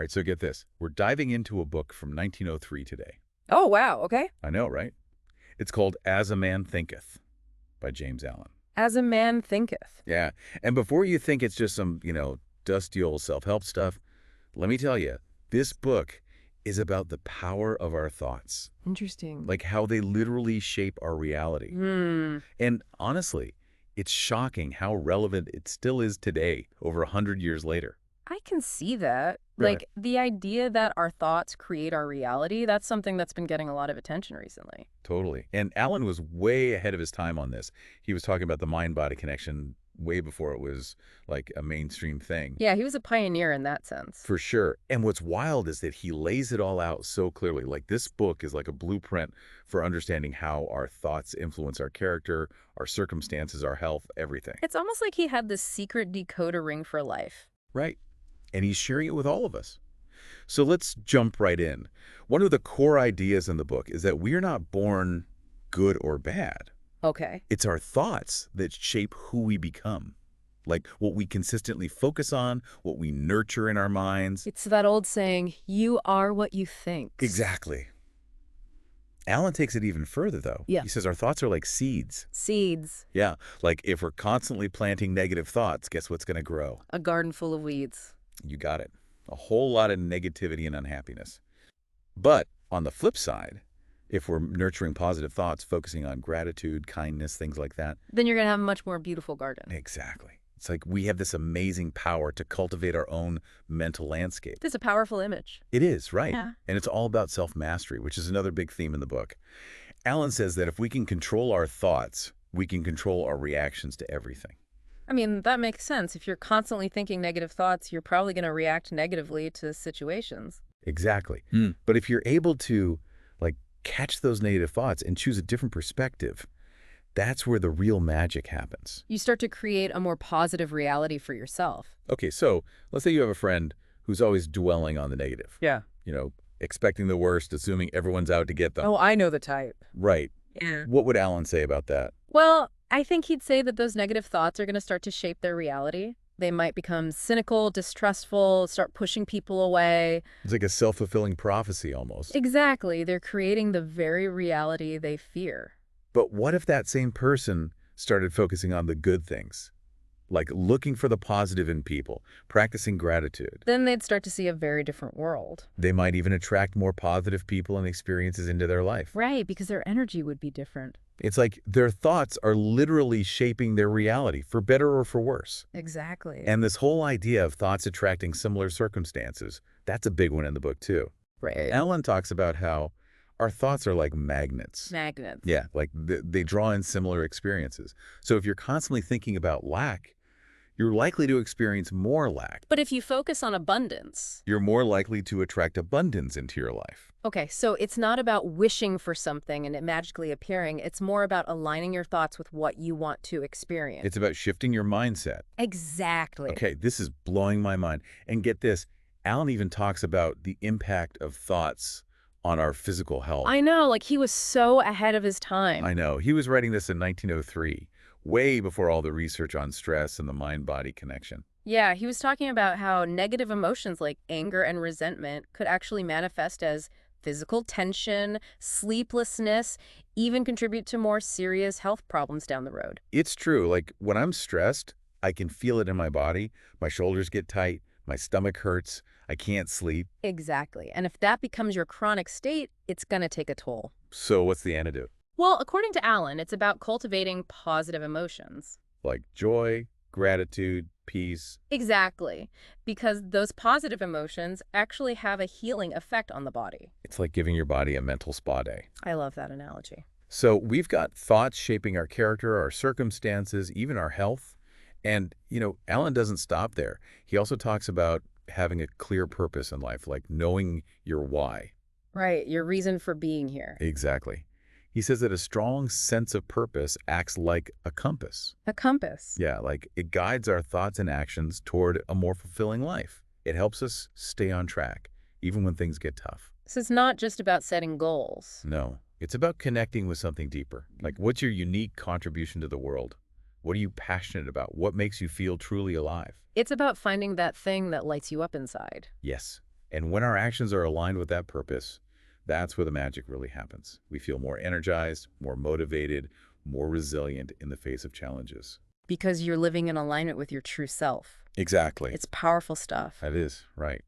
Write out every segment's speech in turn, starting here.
right, so get this. We're diving into a book from 1903 today. Oh, wow. Okay. I know, right? It's called As a Man Thinketh by James Allen. As a Man Thinketh. Yeah, and before you think it's just some, dusty old self-help stuff, let me tell you, this book is about the power of our thoughts, Interesting. like how they literally shape our reality. Hmm. And honestly, it's shocking how relevant it still is today, over 100 years later. I can see that. Right. Like, the idea that our thoughts create our reality, that's something that's been getting a lot of attention recently. Totally. And Allen was way ahead of his time on this. He was talking about the mind-body connection way before it was like a mainstream thing. Yeah, he was a pioneer in that sense. For sure. And what's wild is that he lays it all out so clearly. Like this book is like a blueprint for understanding how our thoughts influence our character, our circumstances, our health, everything. It's almost like he had this secret decoder ring for life. Right. And he's sharing it with all of us. So let's jump right in. One of the core ideas in the book is that we are not born good or bad. Okay. It's our thoughts that shape who we become. Like what we consistently focus on, what we nurture in our minds. It's that old saying, you are what you think. Exactly. Allen takes it even further, though. Yeah. He says our thoughts are like seeds. Seeds. Yeah, like if we're constantly planting negative thoughts, guess what's going to grow? A garden full of weeds. You got it. A whole lot of negativity and unhappiness. But on the flip side, if we're nurturing positive thoughts, focusing on gratitude, kindness, things like that. Then you're going to have a much more beautiful garden. Exactly. It's like we have this amazing power to cultivate our own mental landscape. It's a powerful image. It is, right? Yeah. And it's all about self-mastery, which is another big theme in the book. Allen says that if we can control our thoughts, we can control our reactions to everything. I mean, that makes sense. If you're constantly thinking negative thoughts, you're probably going to react negatively to situations. Exactly. But if you're able to, catch those negative thoughts and choose a different perspective, that's where the real magic happens. You start to create a more positive reality for yourself. Okay, so let's say you have a friend who's always dwelling on the negative. Yeah. Expecting the worst, assuming everyone's out to get them. Oh, I know the type. Right. Yeah. What would Allen say about that? Well, I think he'd say that those negative thoughts are going to start to shape their reality. They might become cynical, distrustful, start pushing people away. It's like a self-fulfilling prophecy almost. Exactly. They're creating the very reality they fear. But what if that same person started focusing on the good things? Like looking for the positive in people, practicing gratitude. Then they'd start to see a very different world. They might even attract more positive people and experiences into their life. Right, because their energy would be different. It's like their thoughts are literally shaping their reality, for better or for worse. Exactly. And this whole idea of thoughts attracting similar circumstances, that's a big one in the book too. Right. Allen talks about how our thoughts are like magnets. Magnets. Yeah, like they draw in similar experiences. So if you're constantly thinking about lack, you're likely to experience more lack. But if you focus on abundance. You're more likely to attract abundance into your life. Okay, so it's not about wishing for something and it magically appearing. It's more about aligning your thoughts with what you want to experience. It's about shifting your mindset. Exactly. Okay, this is blowing my mind. And get this, Allen even talks about the impact of thoughts on our physical health. I know, like he was so ahead of his time. I know. He was writing this in 1903, way before all the research on stress and the mind-body connection. Yeah, he was talking about how negative emotions like anger and resentment could actually manifest as physical tension, sleeplessness, even contribute to more serious health problems down the road. It's true. Like when I'm stressed, I can feel it in my body. My shoulders get tight. My stomach hurts. I can't sleep. Exactly. And if that becomes your chronic state, it's going to take a toll. So what's the antidote? Well, according to Allen, it's about cultivating positive emotions. Like joy, gratitude, peace. Exactly. Because those positive emotions actually have a healing effect on the body. It's like giving your body a mental spa day. I love that analogy. So we've got thoughts shaping our character, our circumstances, even our health. And, Allen doesn't stop there. He also talks about having a clear purpose in life, like knowing your why. Right, your reason for being here. Exactly. He says that a strong sense of purpose acts like a compass. A compass. Yeah, like it guides our thoughts and actions toward a more fulfilling life. It helps us stay on track, even when things get tough. So it's not just about setting goals. No, it's about connecting with something deeper. Like what's your unique contribution to the world? What are you passionate about? What makes you feel truly alive? It's about finding that thing that lights you up inside. Yes. And when our actions are aligned with that purpose, that's where the magic really happens. We feel more energized, more motivated, more resilient in the face of challenges. Because you're living in alignment with your true self. Exactly. It's powerful stuff. That is, right.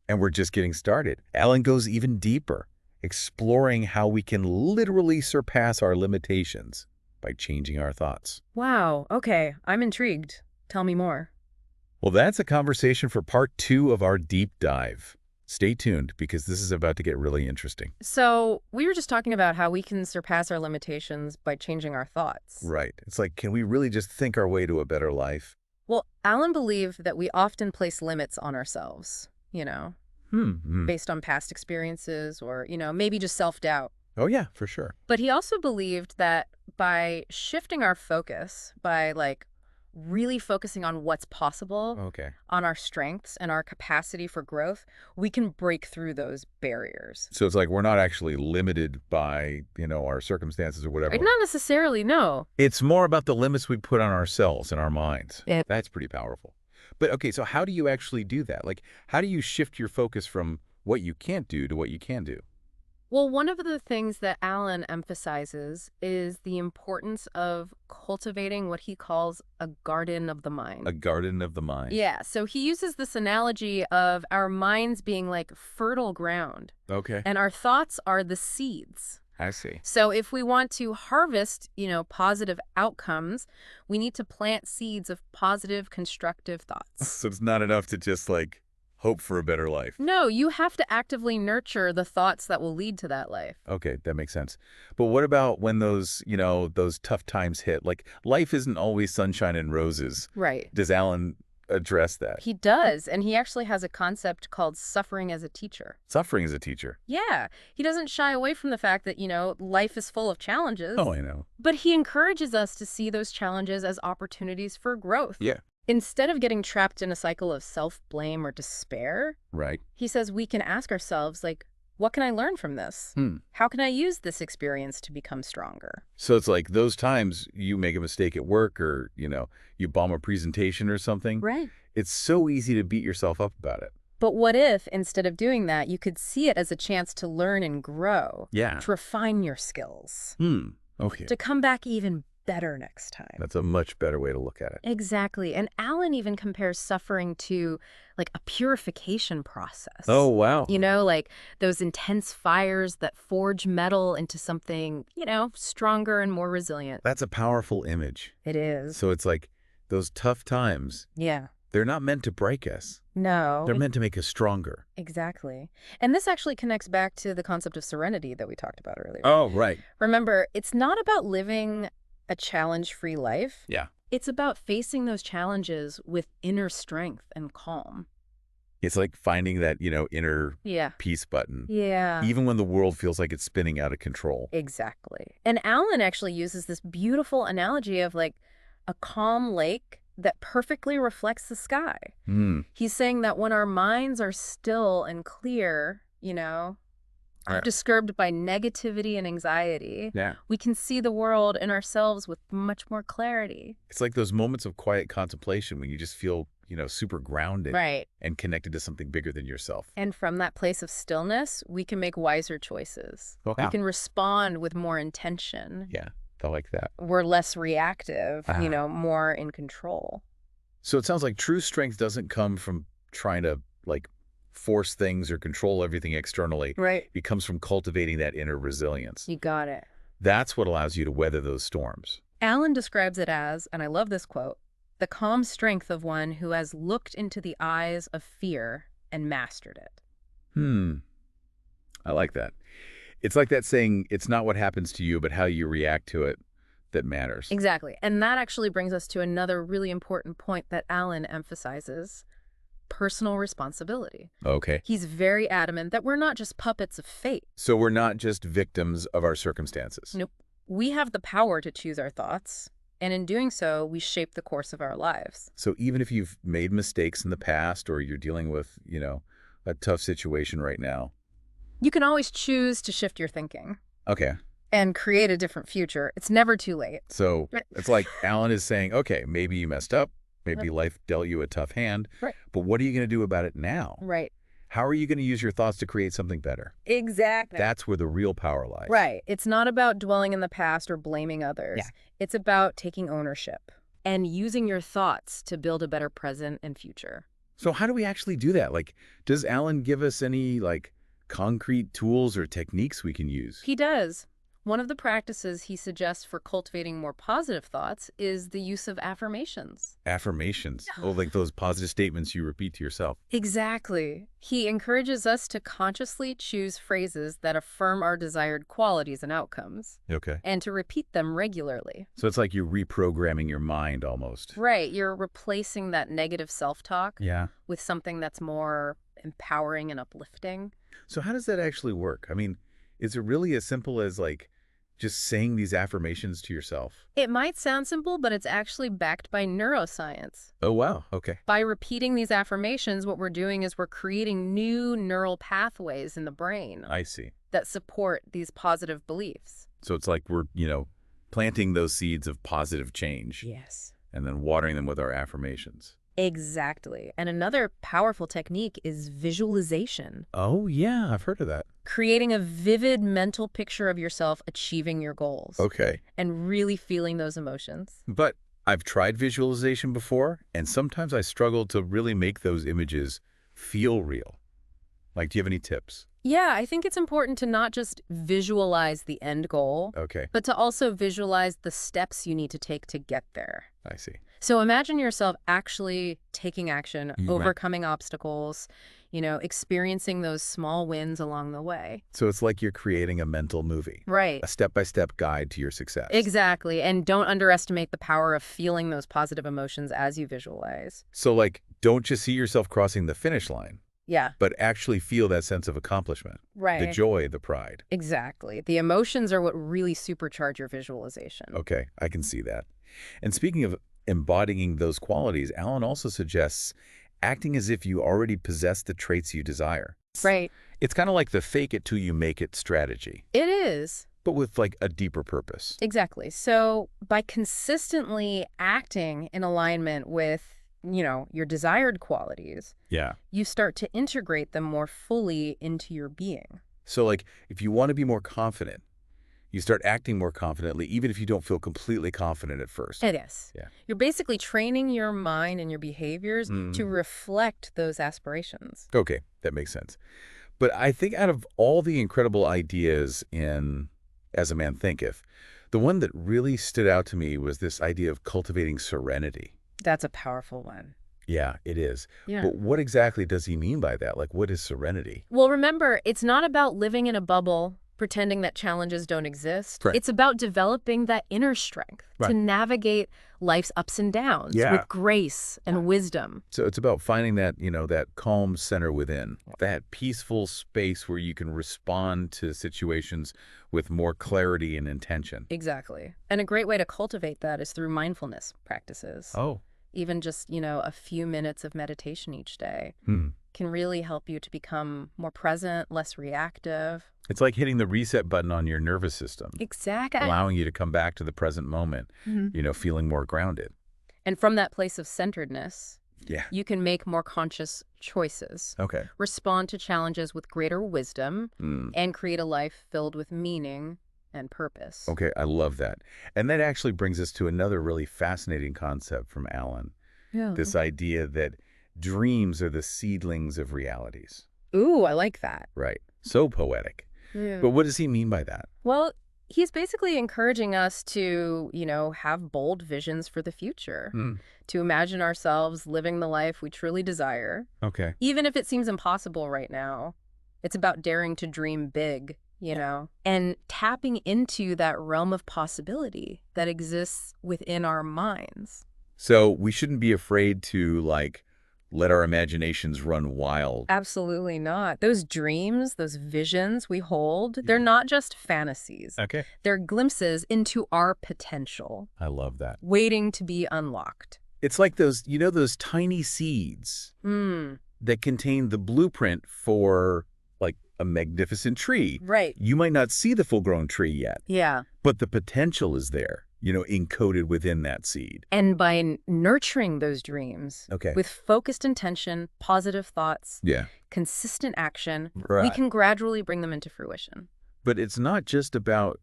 And we're just getting started. Alan goes even deeper, exploring how we can literally surpass our limitations by changing our thoughts. Wow, okay, I'm intrigued. Tell me more. Well, that's a conversation for part 2 of our deep dive. Stay tuned because this is about to get really interesting. So, we were just talking about how we can surpass our limitations by changing our thoughts. Right. It's like, can we really just think our way to a better life? Well, Alan believed that we often place limits on ourselves, based on past experiences or, maybe just self-doubt. Oh, yeah, for sure. But he also believed that by shifting our focus, by really focusing on what's possible, Okay. on our strengths and our capacity for growth, we can break through those barriers. So it's like we're not actually limited by, our circumstances or whatever. Not necessarily, no. It's more about the limits we put on ourselves and our minds. Yep. That's pretty powerful. But okay, so how do you actually do that? Like, how do you shift your focus from what you can't do to what you can do? Well, one of the things that Alan emphasizes is the importance of cultivating what he calls a garden of the mind. A garden of the mind. Yeah, so he uses this analogy of our minds being like fertile ground, Okay. and our thoughts are the seeds. I see. So if we want to harvest, positive outcomes, we need to plant seeds of positive, constructive thoughts. So it's not enough to just hope for a better life. No, you have to actively nurture the thoughts that will lead to that life. Okay, that makes sense. But what about when those tough times hit? Like, life isn't always sunshine and roses. Right. Does Alan address that? He does, and he actually has a concept called suffering as a teacher. Suffering as a teacher. Yeah, he doesn't shy away from the fact that, life is full of challenges. Oh, I know. But he encourages us to see those challenges as opportunities for growth. Yeah. Instead of getting trapped in a cycle of self-blame or despair, Right. he says we can ask ourselves, what can I learn from this? How can I use this experience to become stronger? So it's like those times you make a mistake at work or, you bomb a presentation or something. Right. It's so easy to beat yourself up about it. But what if, instead of doing that, you could see it as a chance to learn and grow? Yeah. To refine your skills? Okay. To come back even better next time. That's a much better way to look at it. Exactly. And Alan even compares suffering to a purification process. Oh, wow. Those intense fires that forge metal into something, stronger and more resilient. That's a powerful image. It is. So it's like those tough times, Yeah. they're not meant to break us. No. They're meant to make us stronger. Exactly. And this actually connects back to the concept of serenity that we talked about earlier. Oh, right. Remember, it's not about living a challenge-free life. Yeah. It's about facing those challenges with inner strength and calm. It's like finding that, inner Yeah. peace button. Yeah. Even when the world feels like it's spinning out of control. Exactly. And Alan actually uses this beautiful analogy of a calm lake that perfectly reflects the sky. He's saying that when our minds are still and clear, disturbed by negativity and anxiety, Yeah. we can see the world and ourselves with much more clarity. It's like those moments of quiet contemplation when you just feel, super grounded. Right. And connected to something bigger than yourself. And from that place of stillness, we can make wiser choices. Oh, We wow. can respond with more intention. Yeah, I like that. We're less reactive, Ah. more in control. So it sounds like true strength doesn't come from trying to, force things or control everything externally. Right. It comes from cultivating that inner resilience. You got it. That's what allows you to weather those storms. Alan describes it as, and I love this quote, the calm strength of one who has looked into the eyes of fear and mastered it. I like that. It's like that saying, it's not what happens to you, but how you react to it that matters. Exactly. And that actually brings us to another really important point that Alan emphasizes, personal responsibility. Okay. He's very adamant that we're not just puppets of fate. So we're not just victims of our circumstances. Nope. We have the power to choose our thoughts, and in doing so, we shape the course of our lives. So even if you've made mistakes in the past or you're dealing with, a tough situation right now. You can always choose to shift your thinking Okay. and create a different future. It's never too late. So it's like Alan is saying, okay, maybe you messed up. Maybe life dealt you a tough hand. Right. But what are you going to do about it now? Right. How are you going to use your thoughts to create something better? Exactly. That's where the real power lies. Right. It's not about dwelling in the past or blaming others. Yeah. It's about taking ownership and using your thoughts to build a better present and future. So how do we actually do that? Like, does Alan give us any, like, concrete tools or techniques we can use? He does. One of the practices he suggests for cultivating more positive thoughts is the use of affirmations. Affirmations. Oh, like those positive statements you repeat to yourself. Exactly. He encourages us to consciously choose phrases that affirm our desired qualities and outcomes, Okay. and to repeat them regularly. So it's like you're reprogramming your mind almost. Right, you're replacing that negative self-talk Yeah. with something that's more empowering and uplifting. So how does that actually work? I mean, is it really as simple as, like, just saying these affirmations to yourself? It might sound simple, but it's actually backed by neuroscience. Oh, wow. Okay. By repeating these affirmations, what we're doing is we're creating new neural pathways in the brain I see. that support these positive beliefs. So it's like we're, planting those seeds of positive change Yes. and then watering them with our affirmations. Exactly. And another powerful technique is visualization. Oh, yeah. I've heard of that. Creating a vivid mental picture of yourself achieving your goals. Okay. And really feeling those emotions. But I've tried visualization before, and sometimes I struggle to really make those images feel real. Like, do you have any tips? Yeah, I think it's important to not just visualize the end goal, Okay. but to also visualize the steps you need to take to get there. I see. So imagine yourself actually taking action, Right. overcoming obstacles, experiencing those small wins along the way. So it's like you're creating a mental movie, Right. a step-by-step guide to your success. Exactly. And don't underestimate the power of feeling those positive emotions as you visualize. So, like, don't just see yourself crossing the finish line, Yeah. but actually feel that sense of accomplishment, Right. the joy, the pride. Exactly. The emotions are what really supercharge your visualization. Okay, I can see that. And speaking of embodying those qualities, Alan also suggests acting as if you already possess the traits you desire. Right. It's kind of like the fake it till you make it strategy, It is. but with, like, a deeper purpose. Exactly. So by consistently acting in alignment with, your desired qualities, Yeah. you start to integrate them more fully into your being. So, like, if you want to be more confident, you start acting more confidently, even if you don't feel completely confident at first. Yes. Yeah. You're basically training your mind and your behaviors to reflect those aspirations. Okay, that makes sense. But I think out of all the incredible ideas in As a Man Thinketh, the one that really stood out to me was this idea of cultivating serenity. That's a powerful one. Yeah, it is. Yeah. But what exactly does he mean by that? Like, what is serenity? Well, remember, it's not about living in a bubble, pretending that challenges don't exist. Right. It's about developing that inner strength to Right. navigate life's ups and downs Yeah. with grace and wisdom. So it's about finding that, that calm center within, that peaceful space where you can respond to situations with more clarity and intention. Exactly. And a great way to cultivate that is through mindfulness practices. Oh. Even just, a few minutes of meditation each day Hmm. can really help you to become more present, less reactive. It's like hitting the reset button on your nervous system, Exactly. allowing you to come back to the present moment, feeling more grounded. And from that place of centeredness, Yeah. you can make more conscious choices, Okay. respond to challenges with greater wisdom, Mm. and create a life filled with meaning and purpose. Okay, I love that. And that actually brings us to another really fascinating concept from Alan, Yeah. this idea that dreams are the seedlings of realities. Ooh, I like that. Right. So poetic. Yeah. But what does he mean by that? Well, he's basically encouraging us to, have bold visions for the future, Mm. to imagine ourselves living the life we truly desire, Okay. even if it seems impossible right now. It's about daring to dream big, and tapping into that realm of possibility that exists within our minds. So we shouldn't be afraid to, like, let our imaginations run wild. Absolutely not. Those dreams, those visions we hold, they're not just fantasies. Okay. They're glimpses into our potential, I love that. waiting to be unlocked. It's like those tiny seeds that contain the blueprint for, like, a magnificent tree. Right. You might not see the full-grown tree yet, Yeah. but the potential is there. encoded within that seed. And by nurturing those dreams Okay. with focused intention, positive thoughts, Yeah. consistent action, we Right. can gradually bring them into fruition. But it's not just about,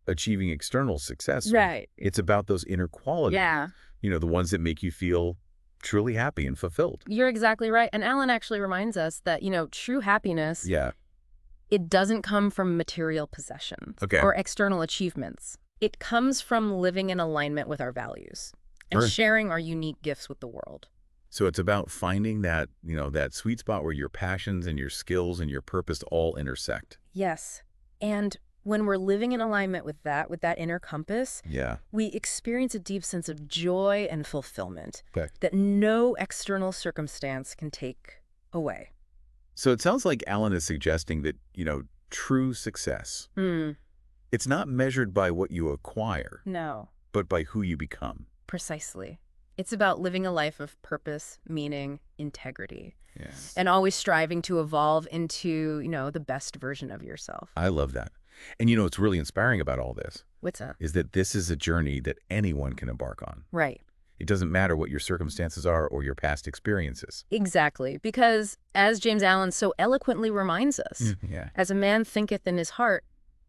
achieving external success. Right. It's about those inner qualities, Yeah. the ones that make you feel truly happy and fulfilled. You're exactly right. And Alan actually reminds us that, true happiness, Yeah. it doesn't come from material possessions Okay. or external achievements. It comes from living in alignment with our values and Sure. sharing our unique gifts with the world. So it's about finding that, that sweet spot where your passions and your skills and your purpose all intersect. Yes. And when we're living in alignment with that inner compass, Yeah. we experience a deep sense of joy and fulfillment Okay. that no external circumstance can take away. So it sounds like Alan is suggesting that, true success, it's not measured by what you acquire, No, but by who you become. precisely. It's about living a life of purpose, meaning, integrity, Yeah. and always striving to evolve into, the best version of yourself. I love that. And what's really inspiring about all this What's up? is that this is a journey that anyone can embark on. Right. It doesn't matter what your circumstances are or your past experiences. Exactly. Because as James Allen so eloquently reminds us, Yeah. as a man thinketh in his heart,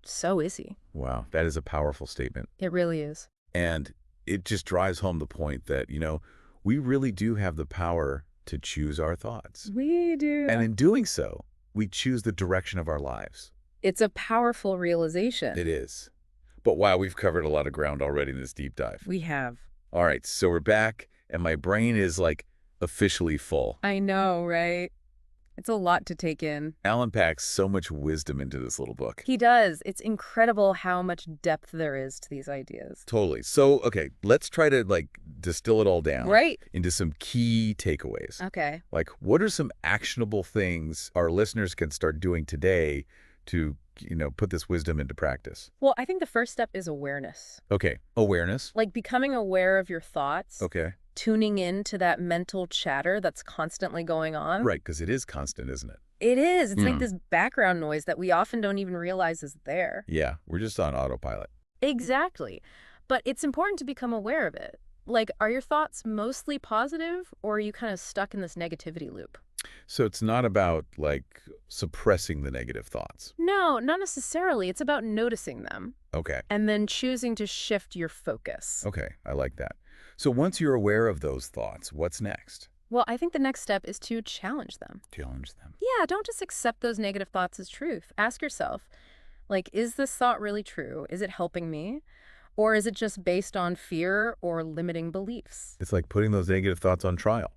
so is he. Wow. That is a powerful statement. It really is. And it just drives home the point that, we really do have the power to choose our thoughts. We do. And in doing so, we choose the direction of our lives. It's a powerful realization. It is. But wow, we've covered a lot of ground already in this deep dive. We have. All right, so we're back, and my brain is like officially full. I know, right? It's a lot to take in. Alan packs so much wisdom into this little book. He does. It's incredible how much depth there is to these ideas. Totally. So, okay, let's try to distill it all down Right. into some key takeaways. Okay. Like, what are some actionable things our listeners can start doing today to, put this wisdom into practice? Well, I think the first step is awareness. Okay, awareness. Like becoming aware of your thoughts, Okay, tuning in to that mental chatter that's constantly going on. right, because it is constant, isn't it? It is. It's like Mm. this background noise that we often don't even realize is there. Yeah, we're just on autopilot. Exactly. But it's important to become aware of it. Like, are your thoughts mostly positive, or are you kind of stuck in this negativity loop? So it's not about, suppressing the negative thoughts. No, not necessarily. It's about noticing them Okay, and then choosing to shift your focus. okay, I like that. So once you're aware of those thoughts, what's next? Well, I think the next step is to challenge them. Challenge them. Yeah, don't just accept those negative thoughts as truth. Ask yourself, is this thought really true? Is it helping me? Or is it just based on fear or limiting beliefs? It's like putting those negative thoughts on trial.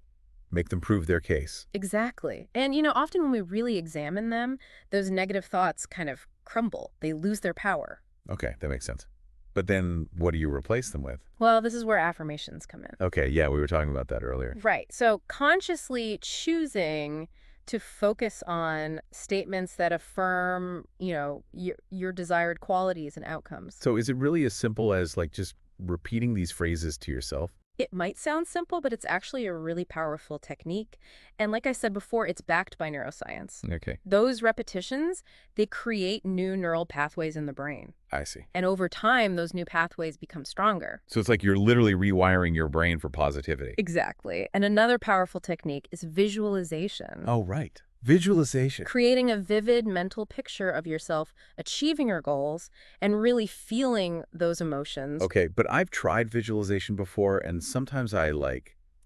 Make them prove their case. Exactly. And, often when we really examine them, those negative thoughts kind of crumble. They lose their power. Okay, that makes sense. But then what do you replace them with? Well, this is where affirmations come in. Okay, yeah, we were talking about that earlier. Right. So consciously choosing to focus on statements that affirm, your desired qualities and outcomes. So is it really as simple as just repeating these phrases to yourself? It might sound simple, but it's actually a really powerful technique. And like I said before, it's backed by neuroscience. Okay, Those repetitions, they create new neural pathways in the brain. I see. And over time, those new pathways become stronger. So it's like you're literally rewiring your brain for positivity. Exactly. And another powerful technique is visualization. Oh, right. Visualization. Creating a vivid mental picture of yourself achieving your goals and really feeling those emotions. Okay, but I've tried visualization before, and sometimes I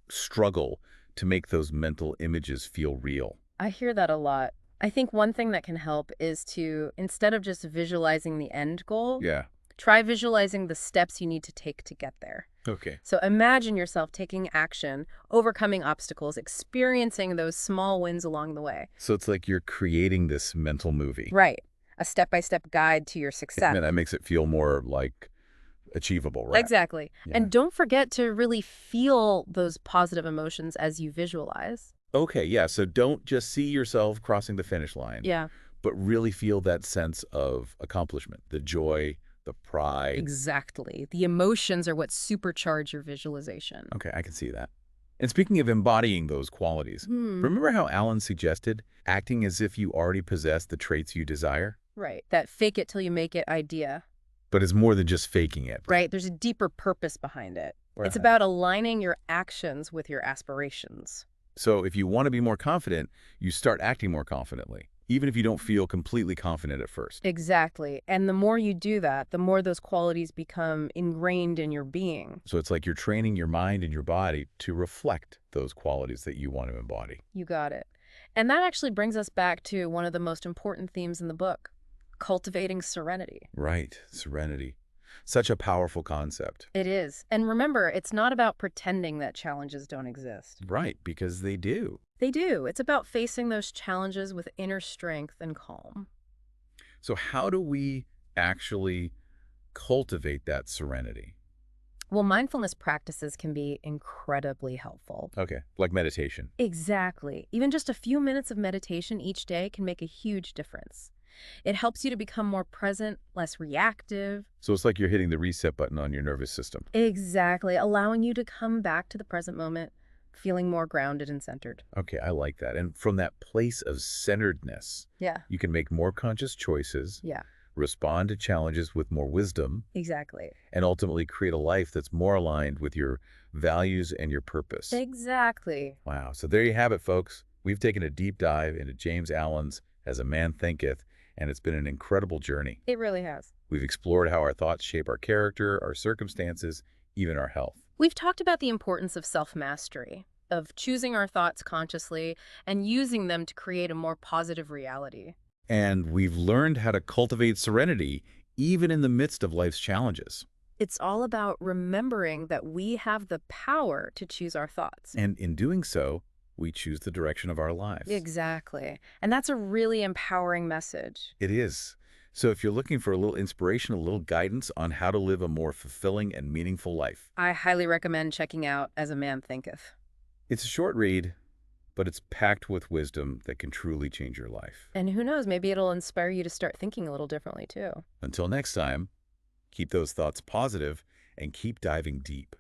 struggle to make those mental images feel real. I hear that a lot. I think one thing that can help is to, instead of just visualizing the end goal, Yeah. try visualizing the steps you need to take to get there. Okay. So imagine yourself taking action, overcoming obstacles, experiencing those small wins along the way. So it's like you're creating this mental movie. Right. A step-by-step guide to your success. And that makes it feel more achievable, right? Exactly. Yeah. And don't forget to really feel those positive emotions as you visualize. Okay, yeah. So don't just see yourself crossing the finish line, Yeah. but really feel that sense of accomplishment, the joy, the pride. Exactly. The emotions are what supercharge your visualization. Okay, I can see that. And speaking of embodying those qualities, remember how Alan suggested acting as if you already possess the traits you desire? Right. That fake it till you make it idea. But it's more than just faking it. right? There's a deeper purpose behind it. It's Right. about aligning your actions with your aspirations. So if you want to be more confident, you start acting more confidently, even if you don't feel completely confident at first. Exactly. And the more you do that, the more those qualities become ingrained in your being. So it's like you're training your mind and your body to reflect those qualities that you want to embody. You got it. And that actually brings us back to one of the most important themes in the book, cultivating serenity. Right. Serenity. Such a powerful concept. It is. And remember, it's not about pretending that challenges don't exist. Right, because they do. They do. It's about facing those challenges with inner strength and calm. So how do we actually cultivate that serenity? Well, mindfulness practices can be incredibly helpful. Okay, like meditation. Exactly. Even just a few minutes of meditation each day can make a huge difference. It helps you to become more present, less reactive. So it's like you're hitting the reset button on your nervous system. Exactly, allowing you to come back to the present moment, feeling more grounded and centered. Okay, I like that. And from that place of centeredness, Yeah. you can make more conscious choices, Yeah, respond to challenges with more wisdom, exactly. and ultimately create a life that's more aligned with your values and your purpose. Exactly. Wow. So there you have it, folks. We've taken a deep dive into James Allen's As a Man Thinketh, and it's been an incredible journey. It really has. We've explored how our thoughts shape our character, our circumstances, even our health. We've talked about the importance of self-mastery, of choosing our thoughts consciously and using them to create a more positive reality. And we've learned how to cultivate serenity even in the midst of life's challenges. It's all about remembering that we have the power to choose our thoughts. And in doing so, we choose the direction of our lives. Exactly. And that's a really empowering message. It is. So if you're looking for a little inspiration, a little guidance on how to live a more fulfilling and meaningful life, I highly recommend checking out As a Man Thinketh. it's a short read, but it's packed with wisdom that can truly change your life. And who knows, maybe it'll inspire you to start thinking a little differently too. Until next time, keep those thoughts positive and keep diving deep.